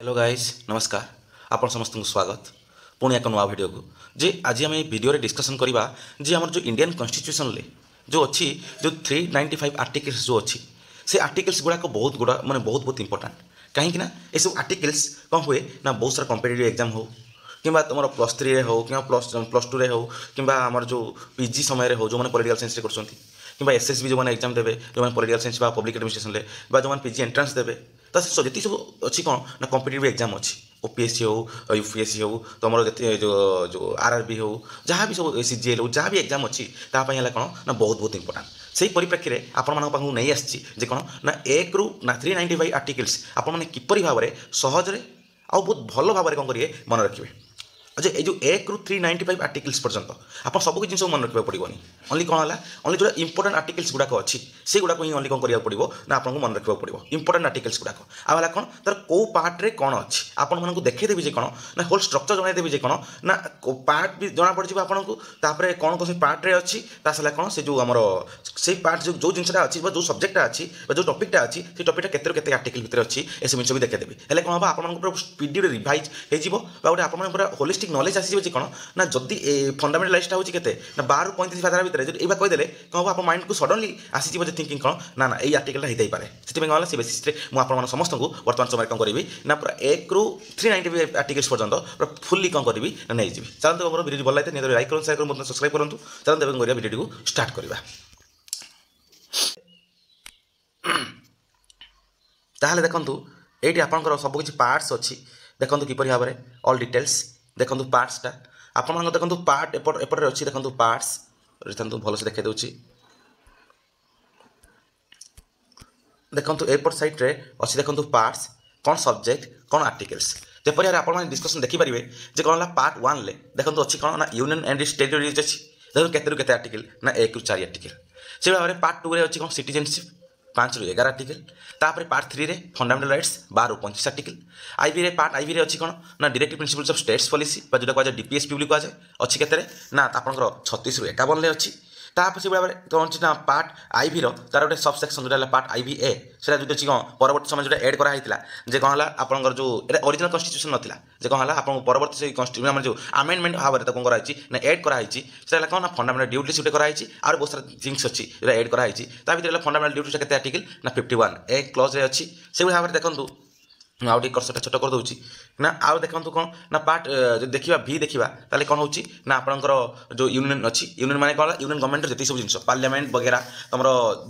Hello guys नमस्कार आपण समस्त को स्वागत पुणी एक नुआ वीडियो को जे आज आम वीडियो रे डिस्कशन करवा जे आम जो इंडियन कॉन्स्टिट्यूशन ले जो अच्छी जो 395 आर्टिकल्स जो अच्छी से आर्टिकल्स गुड़ाक बहुत गुड़ा माने बहुत इंपोर्टेंट कहीं ये सब आर्टिकल्स कौन हुए ना बहुत सारा कॉम्पिटिटिव एग्जाम हो कि तुम प्लस 3 हो कि प्लस 2 हो कि आम जो पीजी समय हो जो मैंने पॉलिटिकल साइंस कर एसएसबी जो मैंने एग्जाम देवे जो मैंने पॉलिटिकल साइंस पब्लिक एडमिनिस्ट्रेशन जो मैंने पीजी एंट्रांस देवे तो जी सब अच्छी कौन ना कॉम्पिटिटिव एग्जाम अच्छी ओपीएससी हो यूपीएससी हो तुम जो जो आरआरबी हो जहाँ भी सब सीजीएल हो जहाँ भी एग्जाम अच्छी तापाई कौन ना बहुत इंपोर्टेंट से परिप्रेक्षी में आपण मानक नहीं आसी कौन ना 1 रू ना 395 आर्टिकल्स आपण मैंने किपरि भाव में सहजरे आ बहुत भल भाव में कौन करेंगे मन रखिए अच्छा ये जो 1 रू 395 आर्टिकल्स पर्यंत आप सब जिन मन रखा पड़ोनी ओनली कौन है ओनली जो इंपोर्टेंट आर्टिकल्स गुड़ाक अच्छी से गुड़ाक ही ओनली कौन करा पड़ो ना आपको मन रखा पड़ो इंपोर्टेंट आर्टिकल्स गुड़ाक आला कौन तार कौ पार्ट्रे कौन अच्छी आपण मानक देखदेवी कौन ना होल स्ट्रक्चर जनईदेवी कौन ना पार्ट भी जना पड़ आपको तापर कौन कौन से पार्ट्रे अच्छी ताला कौन से जो आमर से पार्ट जो जिनसा अच्छी जो सब्जेक्टा अच्छी जो टपिकटा अच्छी से टपिकटा केते आर्टिकल भितर अच्छी ए सब जिन भी देखदेवी हेल्ले कौन हम आप पीडीएफ रिवाइज हो गोटे आप होलिस्टिक नॉलेज आसी कौन ना जदि फंडामेंटालिस्ट हूँ के ना 12 रू 35 पारा भितर जो ये कहीदेले कौन हम आप माइंड को सडनली आसीज थिंकिंग कौन ना ना ये आर्टिकल होता पारे से कौन से बेसिस मुझे समस्त को बर्तमान समय कौन करी ना पूरा 1 रू 395 आर्टिकल्स पर्यंत पूरा फुल्ली कौन करी ना नहीं जी चलते मोर वीडियो भल लगे लाइक करूँ शेयर करूँ सब्सक्राइब करूँ चलते वीडियो को स्टार्ट करवा ताहले देखंतु एठी आपनकर सब किछि पार्ट्स अछि देखंतु किपरि भाबरे ऑल डिटेल्स देखंतु पार्ट्स टा आपन मन देखंतु पार्ट एपट रे अछि देखंतु पार्ट्स देखंतु भलो से देखे दोछि देखंतु एपट साइड रे अछि देखंतु पार्ट्स कोन सब्जेक्ट कोन आर्टिकल्स जेपरि आपन मन डिस्कशन देखि परिबे जे कोन ला पार्ट 1 ले देखंतु अछि कोन ना यूनियन एंड टेरिटरीज अछि देखंतु केते रु केते आर्टिकल ना 1 रू 4 आर्टिकल से भाबरे पार्ट 2 रे अछि कोन सिटीजनशिप 5 रू 11 आर्टिकल तापर पार्ट 3 रे फंडामेंटल राइट्स 12 रू 25 आर्टिकल आईबी रे पार्ट आईबी रे अछि कोन ना directive principles of states policy बा जोटा को डीपीएस पब्लिक को अछि केते रे ना आपनकर 36 रू 51 ले अछि तापर से भाबरे कोन अछि ना पार्ट आईबी रो तार गोटे सब सेक्शन जोटा पार्ट आईबी ए सेटा जो अछि कोन परवर्ती समय जोटा ऐड करा हितला जे कोन हला आपनकर जो एटा ओरिजिनल कॉन्स्टिट्यूशन नथिला जे कोन हला आपन परवर्ती से कॉन्स्टिट्यूशन हमर जो अमेंडमेंट भाबरे त कोन करा हिची ना ऐड करा हिची सेटा कोन ना फंडामेंटल ड्यूटीज जोटा करा हिची और बहुत सारा थिंग्स अछि जेटा ऐड करा हिची ता भीतर फंडामेंटल ड्यूटीज केते आर्टिकल ना 51 ए क्लॉज रे अछि से भाबरे देखंतु आउ टी कर्सरटा छोट कर दूसरी ना आउ देखो कौन ना पार्ट जो देखा भी देखा ताले कौन हो ना आपंकर जो यूनियन अच्छी यूनियन माने कौन यूनियन गवर्नमेंट जी सब जिन पार्लियामेंट वगैरह तुम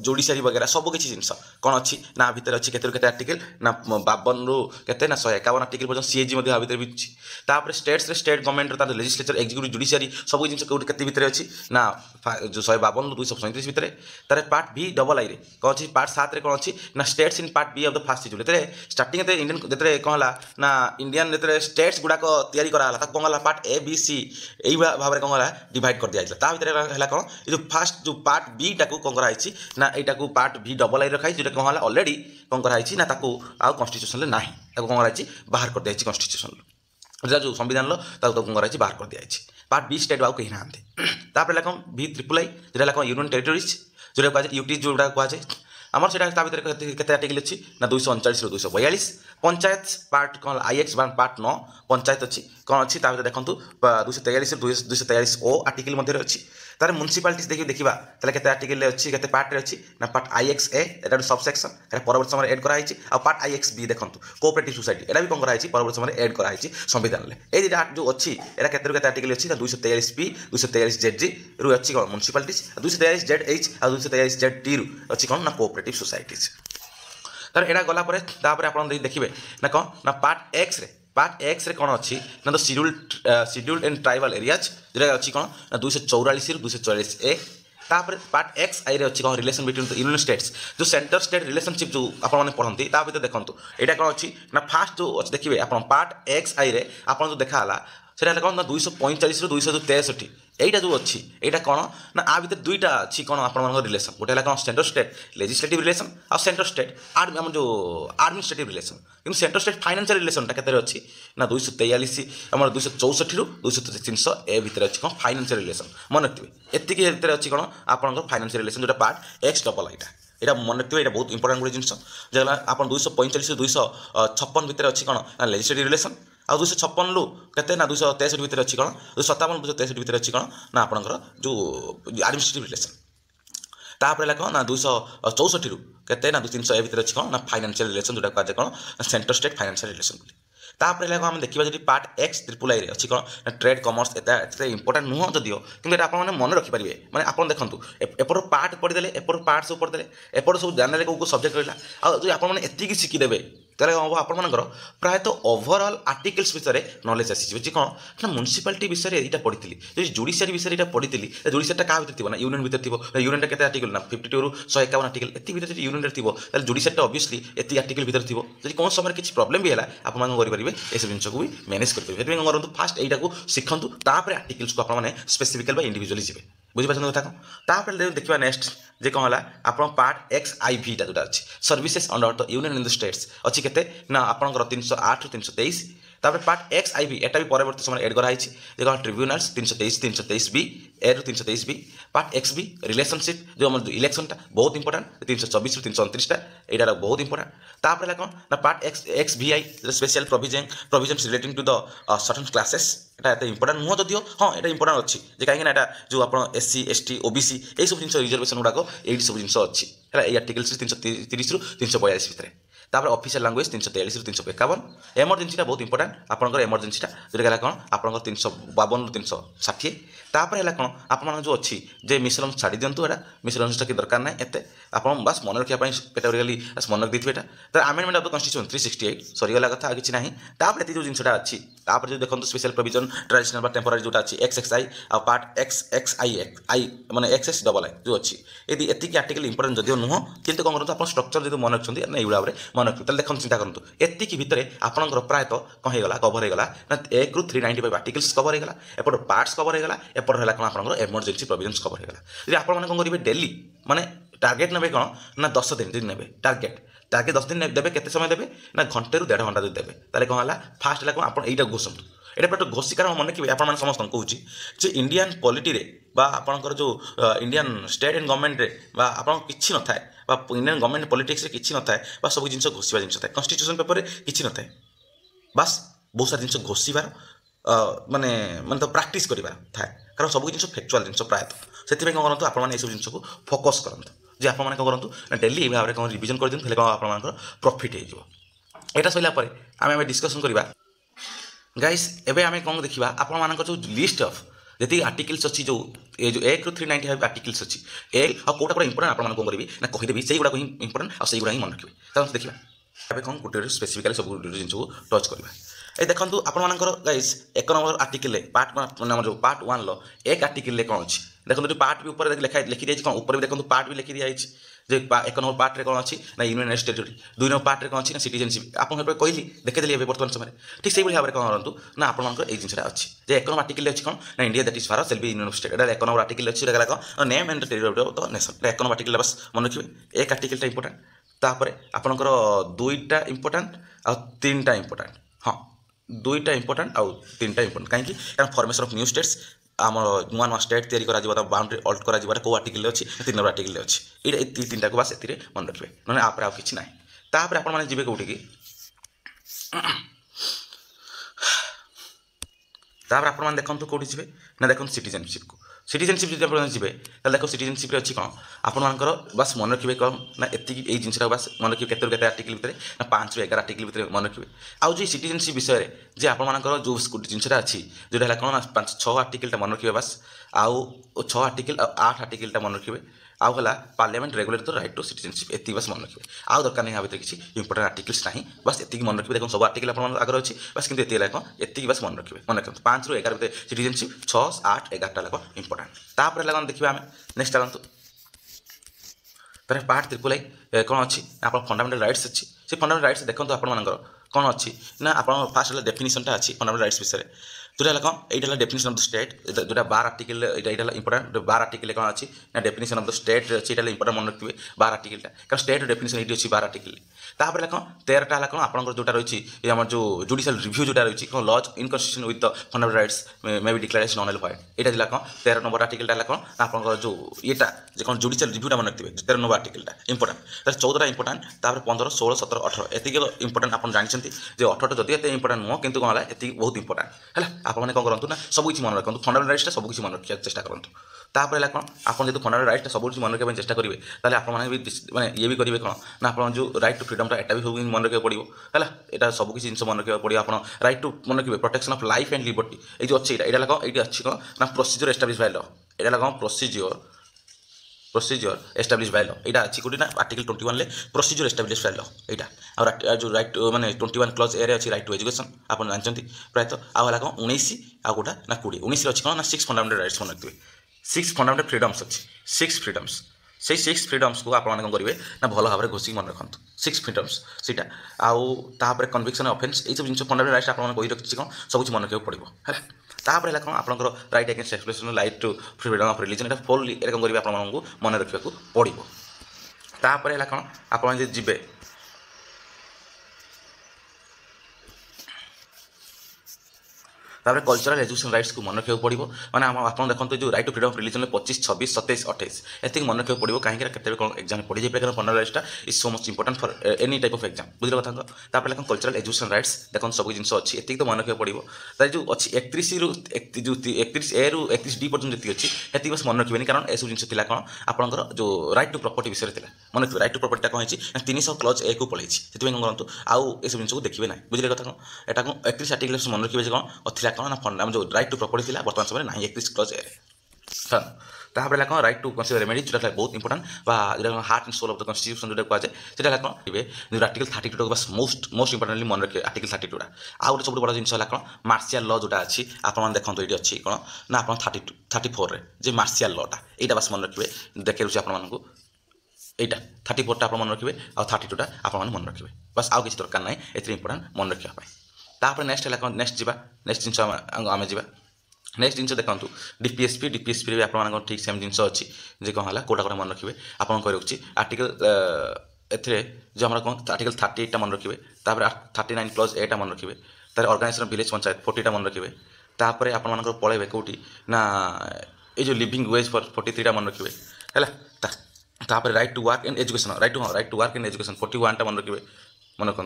जोड़ीसारी वगैरह सब किसी जिन कौन अच्छी ना भितर अच्छी केते आर्टिकल ना 52 रू केते ना 151 आर्टिकल पर्यटन सीएजी भितर भी अच्छी तापर states state government legislature executive judiciary सब जिन कौटे भितर अच्छी ना जो 152 रू 237 भितर तार पार्ट बी डबल आई कौन अच्छी पार्ट 7 कौन अच्छी ना states in part B of the first schedule starting Indian जो कौन है ना इंडियन जो स्टेट्स गुड़ाक तैयारी कराला कौन है पार्ट ए बी सी यही भाव में कौन है डिवाइड कर दिया ता भीतर है कौन जो फास्ट जो पार्ट बी टाक कौन कराई ना यहाँ पार्ट बी डबल आई रखाई जो कौन है ऑलरेडी कौन कराई ना आउ कॉन्स्टिट्यूशन ना कौन कराई बाहर कर दिया कॉन्स्टिट्यूशन जो संविधान कौन कराई बाहर कर दिया पार्ट बी स्टेट आउ कहीं ना कौन भी ट्रिपल आई जो कौन यूनियन टेरिटरीज जो कहुए यूटी जोटा कहुए आमर से केते आर्टिकल अच्छी ना 239 रू 242 पंचायत पार्ट कौन आईएक्स पार्ट 9 पंचायत अच्छी कौन अच्छी देखो 243 243 ओ आर्टिकल अच्छी तार म्यूनिसिपालिटीज देखा केते आर्टिकल अच्छी केते पार्ट रे अच्छी ना पार्ट आईएक्स ए एटा सब सेक्शन परवर्ती समय ऐड कराई आ पार्ट आईएक्स बी देखंतु कोऑपरेटिव सोसाइटी एटा भी कौन कराई परवर्ती समय ऐड कराई संविधान में ए जो अच्छी एटा केते आर्टिकल अच्छी ना 243 बी 243 जेड जी रू अच्छी कौन म्यूनिसिपालिटीज 243 जेड एच आ 243 जेड टी रू अच्छी कौन ना कोऑपरेटिव सोसाइटीज तार एटा गला परे तापर आपण देखिबे ना कौन ना पार्ट एक्स रे कौन अच्छी ना तो शेड्यूल्ड एंड ट्राइबल एरियाज जो अच्छी कौन ना 244 रू 244 ए तापर पार्ट एक्स आई रे अच्छी कौन relation between the union states जो सेंटर स्टेट रिलेशनशिप जो आपने पढ़ती भर देखो यहाँ कौन अच्छी ना फास्ट जो देखिए आप पार्ट एक्स आई रे आप जो देखा सेटा कौन ना 245 रू 263 এইটা जो अच्छी यहाँ कौन ना आ भर दुईटा अच्छी कौन आप रिलेसन गोटे कौन सेंटर स्टेट लेजिस्लेटिव रिलेसन आ सेंटर स्टेट आम जो आडमिनिस्ट्रेटिव रिलेसन कि सेंटर स्टेट फाइनेंशियल रिलेसन के अच्छी ना 243 आम 264 रू 300 ए भितर अच्छी कौन फाइनेंशियल रिलेसन मन रखिए एतिक अच्छी कौन आप फाइनेंशियल रिलेसन जो पार्ट एक्स डबल आईटा এটা মনে রাখবে, এটা বহুত ইম্পর্টাট গোটে জিনিস যেগুলো আপনার 245 256 ভিতরে অছি কোণ না লেজিস্লেটিভ রিলেসন, ଆଉ 256 ରୁ କେତେ ନା 263 ଭିତରେ ଅଛି କ'ଣ 257 263 ଭିତରେ ଅଛି କ'ଣ ନା ଆପଣଙ୍କର ଯେଉଁ ଆଡମିନିଷ୍ଟ୍ରେଟିଭ୍ ରିଲେସନ୍। ତାପରେ ହେଲା କ'ଣ ନା 264 ରୁ କେତେ ନା 300 ଭିତରେ ଅଛି କ'ଣ ନା ଫାଇନାନ୍ସିଆଲ ରିଲେସନ୍, ଯେଉଁଟା କୁହାଯାଏ କ'ଣ ନା ସେଣ୍ଟର ଷ୍ଟେଟ୍ ଫାଇନାନ୍ସିଆଲ ରିଲେସନ୍ ବୋଲି। ତାପରେ ହେଲା କ'ଣ ଆମେ ଦେଖିବା ଯଦି ପାର୍ଟ ଏକ୍ସ ଟ୍ରିପୁଲ୍ ଆଇରେ ଅଛି କ'ଣ ନା ଟ୍ରେଡ୍ କମର୍ସ, ଏତେ ଇମ୍ପର୍ଟାଣ୍ଟ ନୁହଁ ଯଦିଓ କିନ୍ତୁ ଏଇଟା ଆପଣମାନେ ମନେ ରଖିପାରିବେ। ମାନେ ଆପଣ ଦେଖନ୍ତୁ ଏପଟ ପାର୍ଟ ପଢ଼ିଦେଲେ, ଏପଟ ପାର୍ଟ ସବୁ ପଢ଼ିଦେଲେ, ଏପଟ ସବୁ ଜାଣିଲେ କେଉଁ କେଉଁ ସବଜେକ୍ଟ ରହିଲା, ଆଉ ଯଦି ଆପଣମାନେ ଏତିକି ଶିଖିଦେବେ ତାହେଲେ କ'ଣ ହେବ ଆପଣମାନଙ୍କର ପ୍ରାୟତଃ ଓଭରଅଲ୍ ଆର୍ଟିକଲ୍ସ ବିଷୟରେ ନଲେଜ୍ ଆସିଯିବ। ଯେ କ'ଣ ନା ମ୍ୟୁନିସିପାଲିଟି ବିଷୟରେ ଏଇଟା ପଢ଼ିଥିଲି, ଯଦି ଜୁଡ଼ିସିଆରୀ ବିଷୟରେ ଏଇଟା ପଢ଼ିଥିଲି, ଜୁଡ଼ିସିଆରୀଟା କାହା ଭିତରେ ଥିବ ନା ୟୁନିୟନ୍ ଭିତରେ ଥିବ, ୟୁନିୟନ୍ଟା କେତେ ଆର୍ଟିକଲ୍ ନା 52 ରୁ 151 ଆର୍ଟିକଲ୍, ଏତିକି ଭିତରେ ଯଦି ୟୁନିୟନ୍ରେ ଥିବ ତାହେଲେ ଜୁଡ଼ିସିଆରୀଟା ଅବଭିୟସ୍ଲି ଏତିକି ଆର୍ଟିକଲ୍ ଭିତରେ ଥିବ। ଯଦି କୌଣସି ସମୟରେ କିଛି ପ୍ରୋବ୍ଲେମ୍ ବି ହେଲା ଆପଣମାନେ କ'ଣ କରିପାରିବେ ଏସବୁ ଜିନିଷକୁ ବି ମ୍ୟାନେଜ୍ କରିପାରିବେ। ସେଥିପାଇଁ କ'ଣ କରନ୍ତୁ ଫାଷ୍ଟ ଏଇଟାକୁ ଶିଖନ୍ତୁ, ତାପରେ ଆର୍ଟିକଲ୍ସକୁ ଆପଣମାନେ ସ୍ପେସିଫିକାଲ୍ ବା ଇଣ୍ଡିଭିଜୁଆଲି ଯିବେ। ବୁଝିପାରୁଛନ୍ତି କଥା କ'ଣ? ତାପରେ ଦେଖିବା ନେକ୍ସଟ ଯେ କ'ଣ ହେଲା ଆପଣ ପାର୍ଟ ଏକ୍ସ ଆଇ ଭିଟା ଯେଉଁଟା ଅଛି services under the union in the states ଅଛି କେତେ ନା ଆପଣଙ୍କର 308 ରୁ 323। ତାପରେ ପାର୍ଟ ଏକ୍ସ ଆଇ ଭି ଏଟା ବି ପରବର୍ତ୍ତୀ ସମୟରେ ଏଡ୍ କରାଯାଇଛି ଯେ କ'ଣ ଟ୍ରିବ୍ୟୁନାଲ୍ସ 323 323 ବି ଏ ରୁ 323 ବି। ପାର୍ଟ ଏକ୍ସ ବି ରିଲେସନସିପ୍ ଯେଉଁ ଆମର ଇଲେକ୍ସନଟା ବହୁତ ଇମ୍ପର୍ଟାଣ୍ଟ 324 ରୁ 329ଟା ଏଇଟା ବହୁତ ଇମ୍ପର୍ଟାଣ୍ଟ। ତାପରେ ହେଲା କ'ଣ ନା part X V I special provisions relating to the certain classes, এটা এত ইম্পর্টাট নুহ যদিও হ্যাঁ এটা ইম্পর্টাট অছি যে কাইকি না এটা যে আপনার এসসি এসটি ওবিসি এইসব জিনিস রিজর্ভেসন গুড়াক এইটি সব জিনিস অছি হ্যাঁ এই আর্টিকলস 330 ରୁ 342 ভিতরে। তারপরে অফিসিয়াল ল্যাঙ্গুয়েজ 343 ରୁ 351। এমর্জেন্সিটা বহুত ইম্পর্টাট আপনার এমর্জেন্সিটা যেটা হল কোণ আপনার 352 ରୁ 360। তারপরে হল কোণ আপনার যে অছি যে মিশ্রণ ছাড়ি দিও এটা মিশ্রণটা কি দরকার না এতে আপনার বাস মনে রাখা ক্যাটেগোরিকালি মনে রাখি দিয়ে এটা। তার আমেন্ডমেন্ট অফ দ কনস্টিट्यूशन 368 সরিগলা কথা আর কিছু না। তারপরে এটি যে জিনিসটা আছে তারপরে যদি দেখুন স্পেশাল প্রভিজন ট্রাডিশনাল বা টেম্পোরারি যেটা আছে এক্স এক্স আই আর part X X I I মানে এক্স এক্স ডবল আই যে অছি এতিকি আর্টিকল ইম্পর্টাট যদিও নুহ কিন্তু কম করতে আপনার স্ট্রকচর যদি মনে রাখছেন না এইগুলা ভাবে মনে রাখবে তাহলে দেখুন চিন্তা করুন এতিকি ভিতরে আপনার প্রায়তঃ কম হয়ে গলা কভর হয়ে গলা না 1 ରୁ 395 আর্টিকলস কভর হয়ে গলা, এপট পার্টস কভর হয়ে গলা, এপট হল কোণ আপনার এমর্জেন্সি প্রভিজনস কভর হয়ে গলা। যদি আপনার কম করবে ডেলি মানে টার্গেট নেবে কোণ না 10 দিন যদি নেবে টার্গেট 10 দিন দেবে কেতে সময় দেবে না ঘন্টে ରୁ 1.5 ঘন্টা যদি দেবে তাহলে কোণ হল ফার্স্ট হল কোণ আপনার এইটা ঘোষন্তু এটা পুরো ঘোষি কারণ মনে রাখবে আপনার সমস্ত কହୁଛି যে ইন্ডিয়ান পলিটিরে বা আপনার যে ইন্ডিয়ান স্টেট এন্ড গভর্নমেন্টরে বা আপনার কিছু নথায় বা ইন্ডিয়ান গভর্নমেন্ট পলিটিক্সরে কিছু নথায় বা সব জিনিস ঘোষিবা জিনিস থাকে কনস্টিट्यूशन পেপরে কিছু নথায় বাস বহুত সারা জিনিস ঘোষিবার মানে মানে তো প্রাক্টিস করিবার থাকে কারণ সব জিনিস ফ্যাকচুয়াল জিনিস প্রায়তঃ সেপাই কম করতু আপনার এইসব জিনিসকে ফোকস করতু যে আপনার কম করতু না ডেলি এই ভাবে কম রিভিজন করে দিন তাহলে কম আপনার প্রফিট হয়ে যাব। এটা সরিলা পরে আমি ডিসকসন করিবা গাইস এবে আমি কম দেখিবা আপনার যে লিস্ট অফ যেতে আর্টিকলস অছি যে 1 ରୁ 395 আর্টিকলস অছি এ কোটা কোটা ইম্পর্টাট আপনার কম করবি না কহিদেবি সেইগুড়া হি ইম্পর্টাট আর সেইগুড়া হি মনে রাখবে। তাহলে দেখিবা এবে কম গোটে স্পেসিফিকালি সব জিনিসকে টচ করিবা। এই দেখন্তু আপনার গাইস 1 নম্বর আর্টিকলে পার্ট মানে আমার যে পার্ট 1 লো 1 আর্টিকলে কোণ আছে দেখুন যদি পার্ট বি উপরে লিখি দিয়েছি কোণ উপরে দেখুন পার্ট বি লিখি দিয়েছি যে 1 নম্বর পার্টরে কোণ আছে না यूनियन एंड टेरिटरी, 2 নম্বর পার্টরে কোণ আছে না सिटीजनशिप আপনার কইলি দেখাইদেলি এবে বর্তমান সময় ঠিক সেইভাবে ভাবে কোণ করতু না আপনার এই জিনিসটা আছে যে 1 নম্বর আর্টিকলে আছে কোণ না India that is Bharat shall be union of state এটা 1 নম্বর আর্টিকলে আছে এটা কোণ name and territory of the nation এটা 1 নম্বর আর্টিকলে বাস মনে রাখবে 1 আর্টিকলটা ইম্পর্টান্ট। তারপরে আপনার 2টা ইম্পর্টান্ট আর 3টা ইম্পর্টান্ট হ্যাঁ 2টা ইম্পর্টান্ট আর 3টা ইম্পর্টান্ট কাইকি কারণ ফর্মেশন অফ নিউ স্টেটস আমার নূয়া নূয়া স্টেট তৈরি করা বাউন্ডারি অল্ট করা কেউ আর্টিকলে আছে 3 নম্বর আর্টিকলে আছে এইটা এই 3টাকে বাস এতে মনে রাখবে মানে আপরে আর কিছু নাই। তারপরে আপনার যাবে কোটিকি তারপরে আপনার দেখুন কোটি যাবে না দেখুন সিটিজেনশিপ সিটিজেনশিপ যদি আপনার যাবে তাহলে দেখো সিটিজেনশিপ্রে অছি কোণ আপনার বাস মনে রাখবে কম না এতিকি এই জিনিসটা বাস মনে রাখবে কেতে কেতে আর্টিকল ভিতরে না 5 ରୁ 11 আর্টিকল ভিতরে মনে রাখবে। আউ যে সিটিজেনশিপ বিষয়ে যে আপনার যে জিনিসটা আছে যেটা হল কোণ 5-6 আর্টিকলটা মনে রাখবে বাস আউ 6 আর্টিকল 8 আর্টিকলটা মনে রাখবে আউ হল পার্লামেন্ট রেগুলেট দ রাইট টু সিটিজেনশিপ এতি বাস মনে রাখবে আর দরকার নেই ভিতরে কিছু ইম্পর্টাট আর্টিকলস না বাস এতিকি মনে রাখবে দেখুন সব আর্টিকল আপনার আগে আছে বাস কিন্তু এত হল এতিকি বাস মনে রাখবে মনে রাখুন 5 ରୁ 11 ভিতরে সিটিজেনশিপ 6, 8, 11টা হল ইম্পর্টাট। তারপরে হল দেখবা আমি নেক্সট চালু তার পার্ট 3 কোণ ଅଛି আপনার ফন্ডামেন্টাল রাইটস ଅଛି ସେ ଫଣ୍ଡାମେଣ୍ଟାଲ ରାଇଟ୍ସ ଦେଖନ୍ତୁ ଆପଣମାନଙ୍କର କ'ଣ ଅଛି ନା ଆପଣ ଫାର୍ଷ୍ଟ ହେଲା ଡେଫିନିସନଟା ଅଛି ଫଣ୍ଡାମେଣ୍ଟାଲ ରାଇଟ୍ସ ବିଷୟରେ जोटा है कौन ये डेफिनेशन ऑफ द स्टेट जोटा 12 आर्टिकल ये इंपोर्टेंट 12 आर्टिकल कौन अच्छी ना डेफिनेशन ऑफ द स्टेट अच्छी ये इंपोर्टेंट मन रखिए 12 आर्टिकल कारण स्टेट डेफिनेशन ये अच्छी 12 आर्टिकल तापर कौन 13टा है कौन आपंकर जोटा रही आम जो जुडिशियल रिव्यू जोटा रही कौन laws inconsistent with the fundamental rights may be declare as non nullified यहाँ कौन 13 नंबर आर्टिकल कौन आपंकर जो येटा कौन जुडिशियल रिव्यूटा मन रखिए 13 नंबर आर्टिकल इंपोर्टेंट 14टा इंपोर्टेंट 15 16 17 18 एतिक इंपोर्टेंट आप जानते जे 18टा जदि एत इंपोर्टेंट नुह किंतु कौन है बहुत इंपोर्टेंट है आपने कौन करूँ ना सब किसी मन रखु फंडामेंटल राइट्स सब किसी मन रखा चेष्टा करूँ तापर है कौन आप जो फंडामेंटल राइट्स सब किसी मन रखा चेष्टा करेंगे ताले आप मैंने ये भी करेंगे कौन ना आप जो राइट टू फ्रीडमटा एटा भी सब मन रखा पड़ो है यहाँ सब किसी जिन मन रखा पड़ो आप राइट टू मन रखिए protection of life and liberty ये जो अच्छी यहाँ कौन ये अच्छी कौन ना प्रोसीजर एस्टाब्लिश बाय लॉ यहाँ कौन प्रोसीजर एस्टाब्लिश बाय लॉ यहाँ अच्छी कौटी ना आर्टिकल 21 ले प्रोसीजर एस्टाब्लिश बाय लॉ यहाँ और जो राइट माने 21 क्लॉज ए अच्छी राइट टू एजुकेशन आप जानते प्रायतः आउ है कौन 19 आउ गोटा ना 20 19 अच्छी कौन ना 6 फंडामेंटल राइट्स मन रखिए 6 फंडामेंटल फ्रीडम्स अच्छी 6 फ्रीडम्स से 6 फ्रीडम्स को आप कौन करेंगे ना भल भाव में घोषिक मन रखु 6 फ्रीडम्स से आउे कन्विक्शन ऑफेंस ये सब जिन फंडामेंटल राइट्स आप कही रखी कौन सब कुछ मन रखा पड़ो है तापर है कौन आपंकर right against expression right to freedom of religion यहाँ फुल कौन करेंगे आपको मन रखा पड़ो तापर है कौन आप जी तापर कल्चरल एजुकेशन राइट्स को मन रखा पड़ो मैंने आप देखते जो right to freedom of religion 25 26 27 28 एति मन रखा पड़ो कहीं कौन एग्जाम पड़ जाए fundamental rights is so much important for any type of exam बुझे कथा तापर कौन कल्चरल एजुकेशन राइट्स देखो सब जिन अच्छी एति तो मन रखा पड़ो तार जो अच्छी 31 रु 31 ए रु 31 डी पर्यटन जी अच्छी ये बस मन रखिए कारण यह सब जिन कौन आपंकर जो राइट टू प्रॉपर्टी विषय था मन रखिए राइट टू प्रॉपर्टी कौन है 300 क्लॉज ए को पलैसी से कौन करूँ आउ ये सब जिन देखिए ना बुझे कथा कौन यहाँ कौन 31 आर्टिकल मन रखिए कौन था कौन ना फंड जो राइट टू प्रॉपर्टी थी बर्तमान समय ना 31 क्लॉज ए तापर कौन राइट टू कन्सिडर रेमेडी जो बहुत इंपोर्टेंट जो heart and soul of the constitution जो कहुए से कौन जो आर्टिकल 32 बस मोस्ट इंपोर्टेंटली मन रखिए आर्टिकल 32 आउ सब बड़ा जिन कौन मार्शियल लॉ जोटा अच्छी आप देखते ये अच्छी कौन ना आप 34 रे जो मार्शियल लॉटा यहाँ बस मन रखिए देखे आपको यहाँ 34टा आप मन रखिए आ 32टा आप मन रखिए बस आउ किसी दरकार ना ये इंपोर्टेंट मन रखापी तापर नेक्स्ट है कौन नेक्स्ट नेक्स्ट जिन आम जा नेक्स्ट जिन देखो डीपीएसपी भी आप ठीक सेम जिन अच्छी जे कौन है कौटा कौटा मन रखिए आप रखुच्छी आर्टिकल ए जो हमारा कौन आर्टिकल 38टा मन रखिए तापर 39 क्लॉज एटा मन रखिए तार ऑर्गेनाइजेशन विलेज पंचायत 40टा मन रखिए तापर आप पलैबे कौटी ना ये जो लिविंग वेज फॉर 43टा मन रखिए है तापर right to work and education right to work and education 41टा मन रखिए मन रखु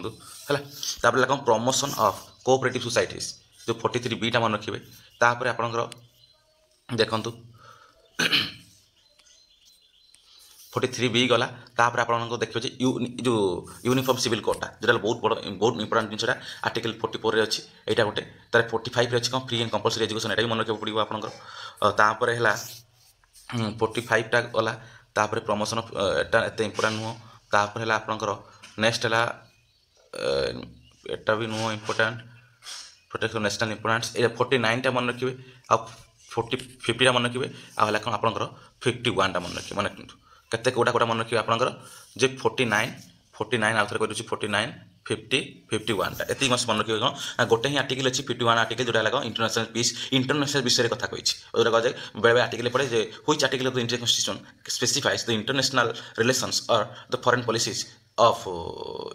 है तापर कौन प्रमोशन ऑफ कोऑपरेटिव सोसाइटीज जो 43B टा मन रखिए तापर आपंकर देखु 43B गला तापर आप देखिए जो यूनिफॉर्म सिविल कोडटा जो बहुत इंपोर्टेंट जिनसा आर्टिकल 44 रे अच्छी यहाँ गोटे तार 45 रे अच्छी कौन फ्री एंड कंपलसरी एजुकेशन यहाँ भी मन रखा पड़ो आपंकर तापर है 45टा गला तापर प्रमोशन ऑफ एटा एत इंपोर्टेंट नुह तापर है आपंकर नेक्स्ट है एटा भी नुह इंपोर्टेंट प्रोटेक्शन नेशनल इंपोर्टेंस ये 49टा मन रखिए आ 50टा मन रखिए आला कौन आपंकर 51टा मन रखिए मन केते कोटा कोटा मन रखिए आपंकर जे 49 आउ थे कह 49 50 51टा ये मस्त मन रखिए कौन गोटे ही आर्टिकल अच्छी 51 आर्टिकल जोटा है इंटरनेशनल पीस इंटरनेशनल विषय कथा कही जो कह जाए बेले आर्टिकल पड़े जे which article of the Indian constitution specifies the international relations और the foreign policies of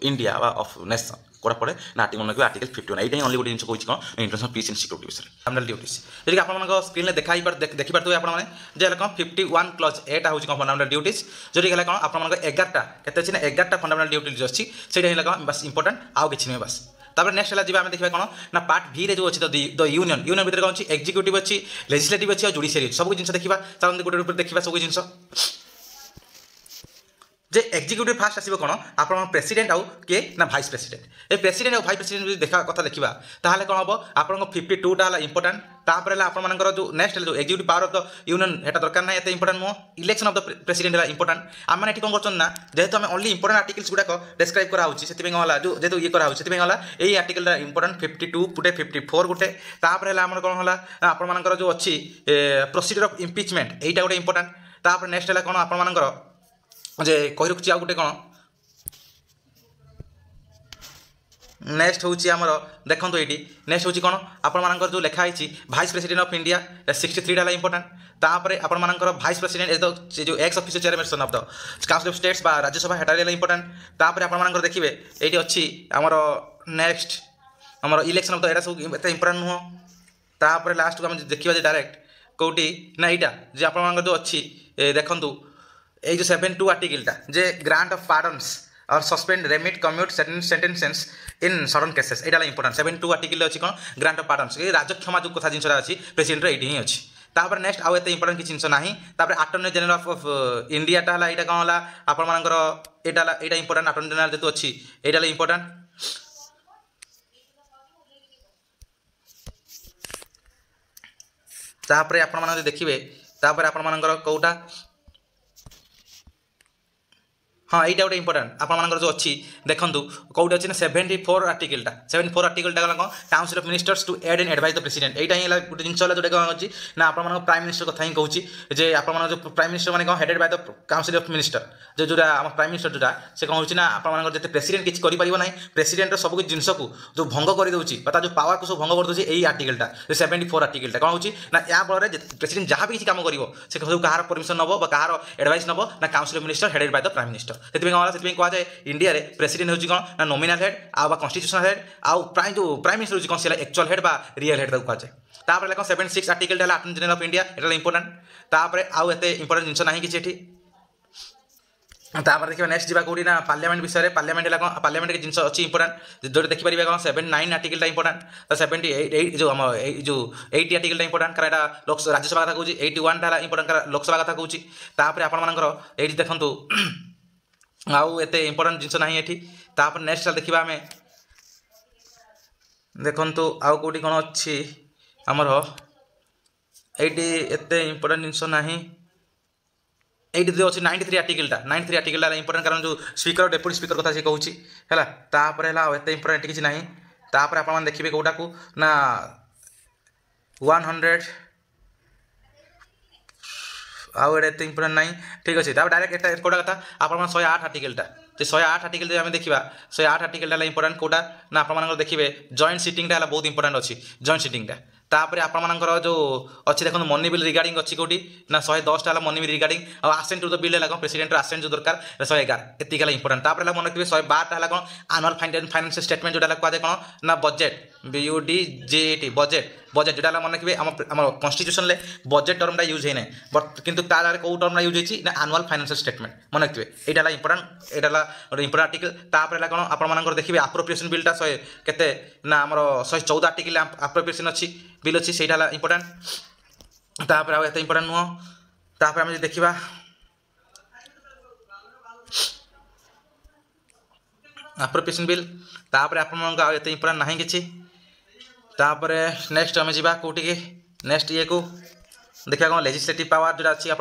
India of nation कोड़ा पड़े ना मन रखिए आर्टिकल 51 यहाँ ओनली गोटे जिन कही कौन इंटरनेशनल पीस एंड सिक्योरिटी विषय फंडामेंटल ड्यूटीज जैसे आप स्क्रीन में देखिपारे आपने जे कौन 51 क्लॉज एटा हूँ कौन फंडामेंटल ड्यूटीज जो कौन आप 11टा के 11टा फंडामेंटल ड्यूटीज अच्छी से कौन बस इंपोर्टेंट आउ कि नहीं बस तापर नेक्स्ट है जी देखा कौन ना पार्ट भी जो अच्छी द यूनियन भितर कौन अच्छी एक्जिक्यूटिव अच्छी लेजिस्लेटिव अच्छी और जुडिशियरी सब जिन देखा चलते गोटे देखा सब जिन जे एक्जिक्यूटिव फास्ट आसो कौन आप प्रेसिडेंट आउ किए ना भाइस प्रेसिडेंट ए प्रेसिडेंट और भाइस प्रेसिडेंट देखा कथा देखा ताहले कौन हम आप 52टा इंपोर्टेंट तापर आपर जो नेक्स्ट जो executive power of the union एटा दरकार ना ये इंपोर्टेंट नुह इलेक्शन ऑफ द प्रेसिडेंट है इंपोर्टेंट आम मैंने कौन कर ना जेहेतु आम ओनली इंपोर्टेंट आर्टिकल्स गुड़ाक डिस्क्राइब कराऊँगी से गला जो जेहतु ये कराऊँ से गला यही आर्टिकल इंपोर्टेंट 52 गुटे 54 गुटे तापर है कौन है आपर जो अच्छी प्रोसीजर ऑफ इम्पिचमेंट यहीटा गोटे इंपोर्टेंट तापर नेक्स्ट है कौन आपर जे कही रखुच्छी आ गोटे कौन नेक्स्ट हूँ आमर देखो ये नेक्स्ट हूँ कौन आपर जो लिखाई भाइस प्रेसिडेंट ऑफ इंडिया 63 है इंपोर्टाट तापर आपर भाइस प्रेसिडेंट एज द जो ex official chairperson of the council of states Rajya Sabha हेटा इंपोर्टाट तापर आपर देखिए ये अच्छी आमर नेक्स्ट आमर इलेक्शन ऑफ द एटा सब एत इंपोर्टाट नुह तापर लास्ट को आम देखा डायरेक्ट कौटी ना यहाँ जो आप जो अच्छी देखूँ ये 72 आर्टिकलटा जे ग्रांट ऑफ पार्डन्स और सस्पेंड रेमिट कम्यूट सेंटेंसेस इन सडन केसेस यहाँ इंपोर्टाट 72 आर्टिकल अच्छी कौन ग्रांट ऑफ पार्डन्स राजक्षमा जो कथा जिनसा अच्छी प्रेसिडेंट ये ही अच्छी तापर नेक्स्ट आउ एत इंपोर्टाट किसी जिन ना तापर अटर्नी जनरल ऑफ इंडिया यहाँ कौन है आपर यहाँ इंपोर्टाट अटर्नी जनरल जो अच्छी यहाँ इंपोर्टाट तापर आप देखिए तापर आपर कौटा हाँ यहाँ गोटे इंपोर्टाट आपर जो अच्छी देखूँ कौटे अच्छी ना 74 आर्टिकलटा 74 आर्टिकलटा कौन council of ministers to aid and advise the president यहाँ गोटे जिन जो कौन अच्छी ना आप प्राइम मिनिस्टर कथा ही कहूँ जे आप जो प्राइम मिनिस्टर मैंने कौन headed by the council of minister जो जोटा आम प्राइम मिनिस्टर जोटा से कौन होना आप जो प्रेसिडेंट किसी करें प्रेसिडेंट सब किसी जिनस को जो भंग कर दूसरी जो पावर को सब भंग कर दूसरी यही आर्टिकलटा 74 आर्टिकलटा कौन हो ना या फल प्रेसिडेंट जहाँ भी किसी काम कर सब कहार परमिशन नब कहार एडवाइस नब ना council of minister headed by the prime minister से कौन कहुए इंडिया रे प्रेसिडेंट होची कौन ना नॉमिनल हेड आ कॉन्स्टिट्यूशनल हेड आ प्राइम मिनिस्टर होची कौन से एक्चुअल हेड बा रियल हेड कहुए तापर कौन 76 article attorney general of India Etah important तापर आउ एते इंपोर्टाट जिनस ना किसी तापर देखिए नेक्स्ट जावा कौटी ना पार्लियामेंट विषय पार्लियामेंट है कौन पार्लियामेंट के जिनस अच्छी इंपोर्टाट जो देखिए कौन 79 आर्टिकल इंपोर्टाट 78 जो जो 80 आर्टिकल इंपोर्टाट कारण यहाँ राज्यसभा कथा कहूँ 81 इंपोर्टाट लोकसभा कथा कहूँ तापर आपर ये देखूँ आउ एत इंपोर्टाट जिनस ना ये तापर नेक्स्ट देखा आम देखु आउ कौटी कौन अच्छी आमर ये एत इंपोर्टाट जिनस ना ये जो अच्छी 93 आर्टिकलटा इंपोर्टाट कारण जो स्पीकर डेप्यूटी स्पीकर कथा से कहूँ है तापर एत इंपोर्टाट किसी ना तापर आप देखिए कौटा को ना 100 आउ एट इंपोर्टाट ना ठीक अच्छे डायरेक्ट कौटा कथा आप 108 आर्टिकलटा 108 आर्टिकल आम देखा 108 आर्टिकलटा इंपोर्टाट कौटा ना आप देखिए जॉइंट सिटिंगटा बहुत इंपोर्टाट अच्छी जॉइंट सिटिंगटा तापर आपर जो अच्छी देखो मनी बिल रिगार्डिंग अच्छी कौटी ना 110 है मनी बिल रिगार्डिंग और आसेंट टू द बिल है कौन प्रेसिडेंट आसेंट जो दरकार 111 एतिक इंपोर्टाट तापर मन रखिए 112 है कौन आनुअल फाइनेंशियल स्टेटमेंट जोटा कहुए कौन ना बजेट BUDGET बजेट बजेट जोटा मन रखिए आम कन्स्टिट्यूशन बजेट टर्मटा यूज है बट किंतु तार कौ टर्मटा यूज होती ना आनुअल फाइनेंशियल स्टेटमेंट मन रखिए यहाँ इंपोर्टाट यहाँ गोटे इंपोर्टाट आर्टिकल तापर कौन आप देखिए अप्रोप्रिएशन बिलटा 100 केते ना आमर 114 आर्टिकल अप्रोप्रिएशन अच्छी बिल अच्छी से इंपोर्टाट तापर आ एत इंपोर्टाट नुह तापर आम देखा अप्रोप्रिएशन बिल तापर आप एत इंपोर्टाट ना कि तापर नेक्स्ट आम जा कौटी नेक्स्ट ये को देखा कौन लेजिस्लेटिव पावर जो अच्छी आप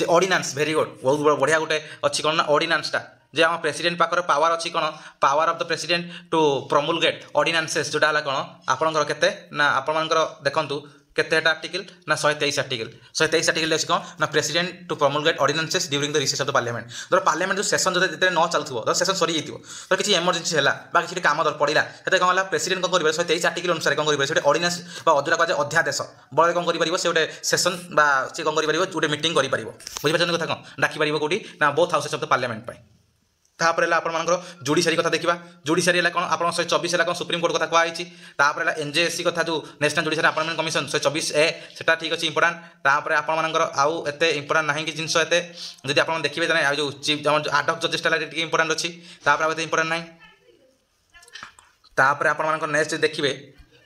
ऑर्डिनेंस वेरी गुड बहुत बढ़िया गोटे अच्छी कौन ना ऑर्डिनेंसटा जे आम प्रेसिडेंट पाखर पावर अच्छी कौन power of the president to promulgate ordinances जोटा है कौन आपंकर केते ना आपंकर देखंतु केतेटा आर्टिकल ना 123 आर्टिकल अच्छी कौन ना president to promulgate ordinances during the recess of the parliament धर पार्लियामेंट जो सेशन जो न चलुव धर सेशन सरी जाइए किसी इमरजेंसी है किसी काम दर पड़ा से कौन है प्रेसिडेंट कौन करेंगे 123 आर्टिकल अनुसार कौन करेंगे से ऑर्डिनेंस जोटा कहे अध्यादेश बल कौन कर से गोटे सेशन सी कौन कर गोटे मीटिंग कर बुझीपार कथा कौन डाकिपर कौटी ना both houses of the parliament तापर आपर जुडिशियरी कथा देखा जुडिशियरी है कौन आप 124 है कौन सुप्रीम कोर्ट कथा कहुई तापर NJSC कथा जो national judiciary appointment commission 124A से ठीक अच्छे इंपोर्टाट तापर आपर आउ एत इंपोर्टाट ना कि जिनस एत जब आप देखिए जो चीफ आडक जजेसटा इंपोर्टाट अच्छी तापर एत इंपोर्टाट ना तापर आपर नेक्स्ट देखिए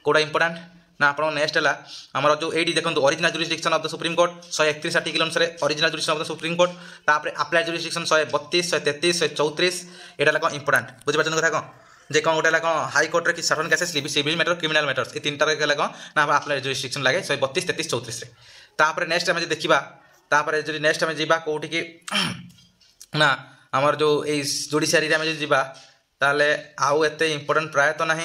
कौटा इंपोर्टाट ना आप नेक्स्ट है आमर जो ये देखो original jurisdiction of the supreme court 131 article अनुसार original jurisdiction of the supreme court तापर अप्लाइड जुरिस्डिक्शन 132 133 134 यहाँ कौन इंपोर्टाट बुझीपार कथा कौन जे कौन गोटे कौन हाई कोर्ट कि certain cases civil matter criminal matters ये तीन टाइम कौन ना अप्लाइड जुरिस्डिक्शन लगे 132 33 34 तापर नेक्स्ट आम देखा तापर जो नेक्स्ट आम जा कौटी कि ना आमर जो जुडिशियरी आम जा ताले आउ एत इंपोर्टाट प्रायतः ना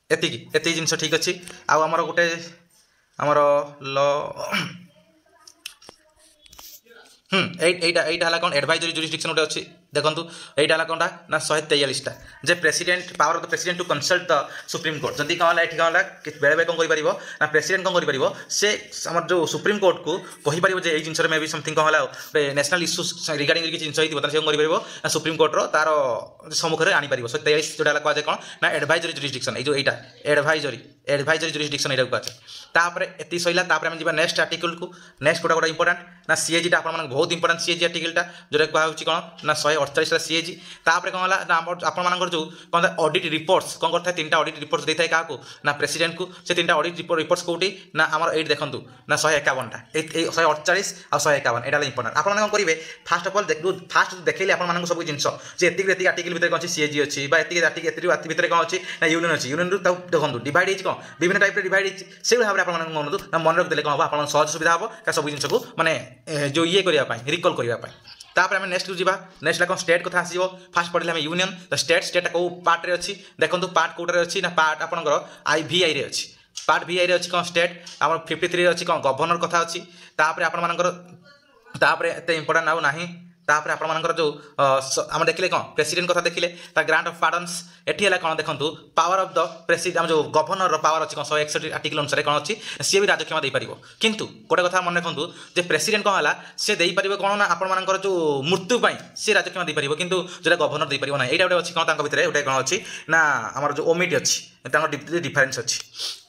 एति जिनस ठीक अच्छी आमर गोटे आमर ल एटा है कौन एडवाइजरी जुरिस्डिक्शन गोटे अच्छी देखो यहीटा है कौनटा ना 143टा जे president power of the president to consult the supreme court जदि कौन है कौन है बेले बेले कौन कर ना प्रेसिडेंट कौन कर से आम जो सुप्रीम कोर्ट को कहीपर जे जिन मे भी समथिंग कौन है नेशनल इश्यूज रिगार्डिंग किसी जिन से कौन कर सुप्रीम कोर्टर तार सम्मुखें आनीपर 143 जोटा कहुए कौन ना एडभाइजरी जुरिस्डिक्शन ये एडभाइजरी जुरिस्डिक्शन यहाँ कहुए तापर एति सैला आम जा नेक्स्ट आर्टिकल को नेक्स्ट गोटा गोटा इंपोर्टाट ना सीएजीटा आप बहुत इंपोर्टाट सीएजी आर्टिकलटा जोटा कहुच्छी कौन ना 148 सीएजी तापर कौन है आपर जो कौन ऑडिट रिपोर्ट्स कौन करता है 3टा ऑडिट रिपोर्ट्स देता है क्या ना प्रेसिडेंट को से 3टा ऑडिट रिपोर्ट्स कौटी ना आम ये देखूँ ना 151टा 148 आ 151 यहाँ इंपोर्टाट आप कौन करेंगे फास्ट अफ अल फास्ट देखिए आप सब जिन जी आर्टिकल भितर कौन सीएजी अच्छी भितर कौन अच्छी ना यूनियन अच्छी यूनियन देखो डिवाइड हो विभिन्न टाइप डिवाइड से भाव में आप मन रखिदे कौन हम आप सहज सुविधा हम क्या सब जिन को माने जो ये करने रिकल करने तापर आम नेक्स्ट जा नेक्स्ट कौन स्टेट कथा आसो फास्ट पढ़े यूनियन तो स्टेट कौ पार्ट रे अच्छी देखो पार्ट कौटे अच्छी ना पार्ट आपंकर VI रे अच्छी पार्ट VI रे अच्छी कौन स्टेट आम 53 अच्छी कौन गवर्नर कथा अच्छी तापर आपर एत इंपोर्टाट आउ ना तापर आपर जो आम देखिले कौन प्रेसिडेंट कथा देखिले ग्रांट ऑफ पार्डन्स एटी है कौन देखो पावर ऑफ द प्रेसिडेंट जो गवर्नर पावर अच्छी कौन 161 आर्टिकल अनुसार कौन अच्छी सी भी राजक्षमा दे पार किंतु गोटे कथा मन रखु जे प्रेसिडेंट कौन है सी दे पार कौन ना आपर जो मृत्यु सी राजक्षमा दे पार किंतु जो गवर्नर दे पार ना यहाँ गोटे अच्छी कौन भितर गोटे कौन अच्छी ना आम जो ओमिट अच्छी डिफरेन्स अच्छी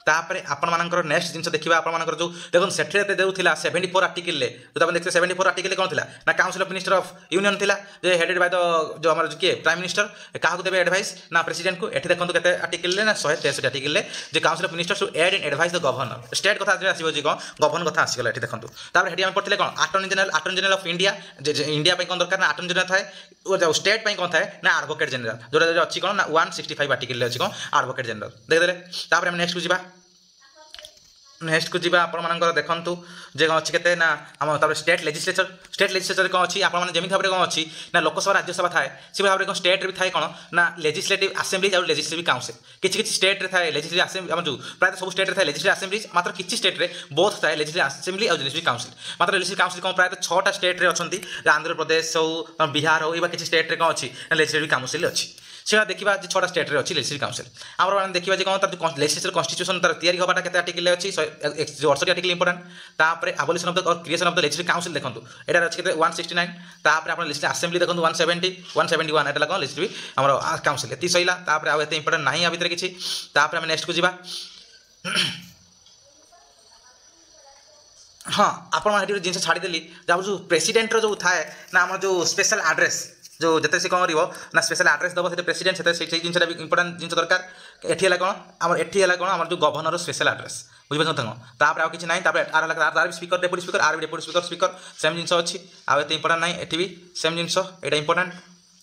तापर आपर नेक्स्ट जिन देखा आपर जो देखो से जो 74 आर्टिकल जो देखते 74 आर्टिकल कौन था ना council of minister of union था हेडेड बाय द जो आम जो किए प्राइम मिनिस्टर क्या देवे एडवाइस ना प्रेसिडेंट को ये देखो के आर्टिकल ना 163 आर्टिकल जो council of minister to aid and advise the governor state कथा आसो कौन गवर्नर कथा आसीगला ये देखो तापर ये पढ़ते कौन attorney general of India India कौन दरकार ना अटर्नी जनरल थाए स्टेट कौन थाए ना एडवोकेट जनरल जोटा अच्छी कौन ना 165 आर्टिकल अच्छी कौन एडवोकेट जनरल देखिए तापर हम नेक्स्ट को नेक्स्ट को जी आपर देखूँ जे कौन अच्छी के ना आम स्टेट लेजिस्लेचर कौन अच्छी आप जमी भाव में कौन अच्छी ना लोकसभा राज्यसभा थाए से भाव में कौन स्टेट भी थाए कौन ना लेजिस्लेटिव आसेम्बली और लेजिस्लेटिव काउंसिल किसी स्टेट थाए लेजिस्लेटिव आसेम्बली आम जो प्रायः सब स्टेट थाए लेजिस्लेटिव आसेम्बली मात्र किसी स्टेट में बोथ थाए लेजिस्लेटिव आसेम्बली और लेजिस्लेटिव काउंसिल मात्र लेजिस्लेटिव काउंसिल कौन प्रायः 6टा स्टेट अच्छा आंध्र प्रदेश हो बिहार हो किसी स्टेट कौन अच्छी लेजिस्लेटिव काउंसिल अच्छी से देखा 6टा स्टेट रे अच्छी लेजिस्लेटिव काउंसिल आम देखा कौन तर लेजिस्लेचर कन्स्टिट्यूशन तर तैयारी हवाटा के आर्टिकल अच्छी 68 आर्टिकल इंपोर्टेंट तापर एबोलिशन ऑफ द और creation of the legislative council देखो यहाँ अच्छी 169 तापर आप लेजिस्लेटिव असेंबली देखो 170 171 एटा कौन लेजिस्लेटिव आम काउंसिल ये सैला तापर आउ एत इंपोर्टेंट ना भितर किसी तापर आम नेक्स्ट को जी हाँ आप जिन छाड़देली जो प्रेसिडेंट जो थाए ना आम जो स्पेशल आड्रेस जो जिते से कौन ना स्पेशल आड्रेस दब से प्रेसिडेंट से जिन इंपोर्टाट जिन दरकार ये कौन आम ये कौन आम जो गवर्नर स्पेशल आड्रेस बुझे तापर आउ कि ना तार भी स्पीकर डेपुटी स्पीकर आर भी डेपुटी स्पीकर स्पीकर सेम जिन अच्छी आउ इंपोर्टाट ना ये भी सेम जिन यहाँ इंपोर्टाट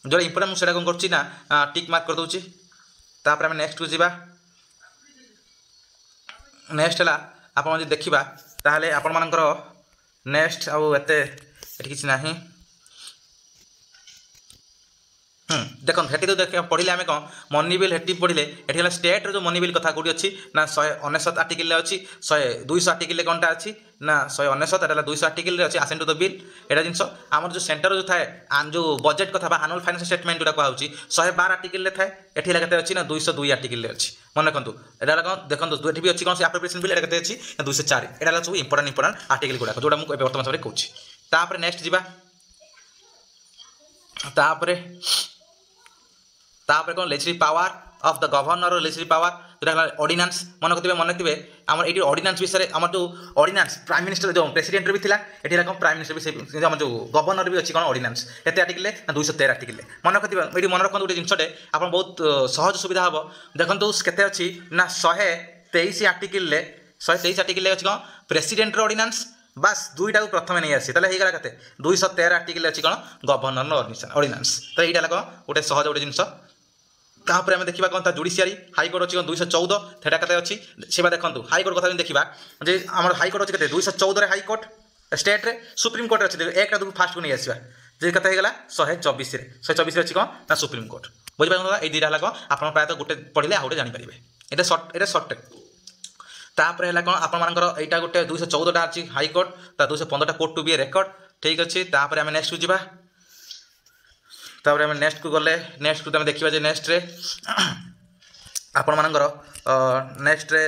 जो इंपोर्टाट मुझे कौन कर टिक मार्क कर दूसरी तापर आम नेक्स्ट को जी नेक्स्ट है आप देखा ताहले आपर नेक्स्ट आउ एते किसी ना देखो हेटी तो देख पढ़ले आम कौन मनी बिल हेटी पढ़ले ये स्टेट जो मनी बिल कथा कौटी अच्छी ना 199 आर्टिकल अच्छी 200 आर्टिकल कौनटा अच्छी ना 199 एटा 200 आर्टिकल अच्छी आसेंट टू द बिल एटा जिन आम जो सेंटर जो थाए जो बजेट कथा आनुअल फाइनेंस स्टेटमेंट जो कहूँ 112 आर्टिकल थाए ये के अच्छी ना 202 आर्टिकल अच्छी मन रखु यहाँ कौन देखो ये भी अच्छी कौन से एप्रोप्रिएशन बिल ये अच्छी 204 यहाँ सब इंपोर्टाट आर्टिकल गुड़ाक जोटा मुझे बर्तमान समय कहूँ नेक्स्ट जी तापर कौन legislative power of the governor और लेजिस्लेटिव पावर जोटा ऑर्डिनेंस मन रखिए आम ये ऑर्डिनेंस विषय आम जो ऑर्डिनेंस प्राइम मिनिस्टर जो प्रेसिडेंट भी था ये कौन प्राइम मिनिस्टर भी आम जो गवर्नर भी अच्छी कौन ऑर्डिनेंस केते आर्टिकल ना 213 आर्टिकल मन रखिए ये मन रखते गोटे जिनटे आप बहुत सहज सुविधा हम देखो के अच्छी ना 123 आर्टिकल 123 आर्टिकल अच्छी कौन प्रेसिडेंट ऑर्डिनेंस बास दुईटा प्रथम नहीं आसी ताले होगा के 213 आर्टिकल अच्छी कौन गवर्नर ऑर्डिनेंस तो यहाँ कौन गोटे सहज गोटे जिन तापर आम देखा कौन जुडिशियरी हाईकोर्ट अच्छी 214 थेटा कते अच्छी से देखो हाईकोर्ट कथा देखा जे आम हाईकोर्ट अच्छी 214 हाईकोर्ट स्टेट रे सुप्रीम कोर्ट अच्छी एक फास्ट को नहीं आसवा जे कते होगा 124 अच्छी कौन ना सुप्रीम कोर्ट बुझे ये दुटा है कौन आप प्रायः गोटे पढ़ले आउ गोटे जानीपारे ये सर्ट तापर है कौन आपर यहाँ गोटे 214 अच्छी high court 215 court to be a record ठीक अच्छे तापर आम नेक्स्ट को जी तापर आम नेक्स्ट को गले नेक्स्ट को देखा जे नेक्स्ट रे आपण मानकर नेक्स्ट रे